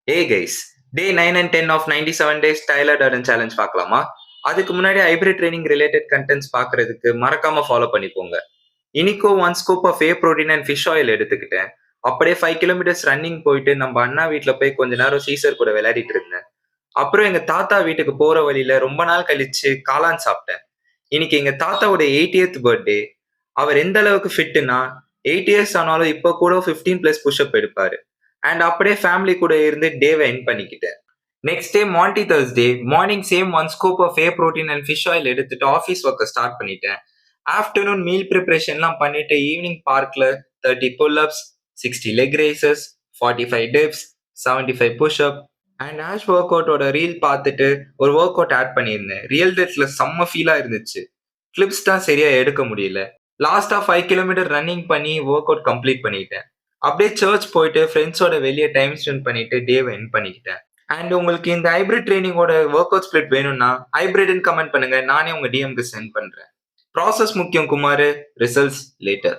Hey guys, day 9 and 10 of 97 days Tyler Durden challenge பார்க்கலாமா? அதுக்கு முன்னாடி ஹைபிரிட் ட்ரைனிங் ரிலேட்டட் கண்டென்ட்ஸ் பார்க்கறதுக்கு மறக்காம ஃபாலோ பண்ணிக்கோங்க. இன்னைக்கு 1 scoop of whey protein and fish oil எடுத்துக்கிட்டேன். அப்படியே 5 கிலோமீட்டர்ஸ் ரன்னிங் போயிட்டு நம்ம அண்ணா வீட்ல போய் கொஞ்ச நேரம் சீசர் கூட விளையாடிட்டு இருந்தேன். அப்புறம் எங்க தாத்தா வீட்டுக்கு போற வழியில ரொம்ப நாள் கழிச்சு காளான் சாப்பிட்டேன். இன்னைக்கு எங்க தாத்தாவோட 80th பர்த்டே. அவர் எந்த அளவுக்கு ஃபிட்னா 8 இயர்ஸ் ஆனாலும் இப்ப கூட 15 பிளஸ் புஷ்அப் எடுப்பாரு. அண்ட் அப்படியே ஃபேமிலி கூட இருந்து டேவை எண்ட் பண்ணிக்கிட்டேன். Next day morning Thursday morning same 1 scoop of whey protein and fish oil எடுத்துட்டு ஆஃபீஸ் ஒர்க்கை ஸ்டார்ட் பண்ணிட்டேன். ஆஃப்டர்நூன் மீல் ப்ரிப்பரேஷன்லாம் பண்ணிட்டு ஈவினிங் பார்க்ல 30 pull ups, 60 leg raises, 45 dips, 75 pushup and ஆஷ் ஒர்க் அவுட்டோட ரீல் பார்த்துட்டு ஒரு ஒர்க் அவுட் ஆட் பண்ணியிருந்தேன். ரியல் டெத்ல செம்ம ஃபீலா இருந்துச்சு. கிளிப்ஸ் தான் சரியா எடுக்க முடியல. லாஸ்டா 5 கிலோமீட்டர் ரன்னிங் பண்ணி ஒர்க் அவுட் கம்ப்ளீட் பண்ணிட்டேன். அப்படியே சர்ச் போயிட்டு ஃப்ரெண்ட்ஸோட வெளியே டைம் ஸ்பெண்ட் பண்ணிட்டு டேவை எண்ட் பண்ணிக்கிட்டேன். அண்ட் உங்களுக்கு இந்த ஹைபிரிட் ட்ரைனிங்கோட ஒர்க் அவுட் ஸ்பிளிட் வேணும்னா ஹைபிரிட்னு கமெண்ட் பண்ணுங்க, நானே உங்க டிஎம்க்கு சென்ட் பண்றேன். ப்ராசஸ் முக்கியம் குமார், ரிசல்ட்ஸ் லேட்டர்.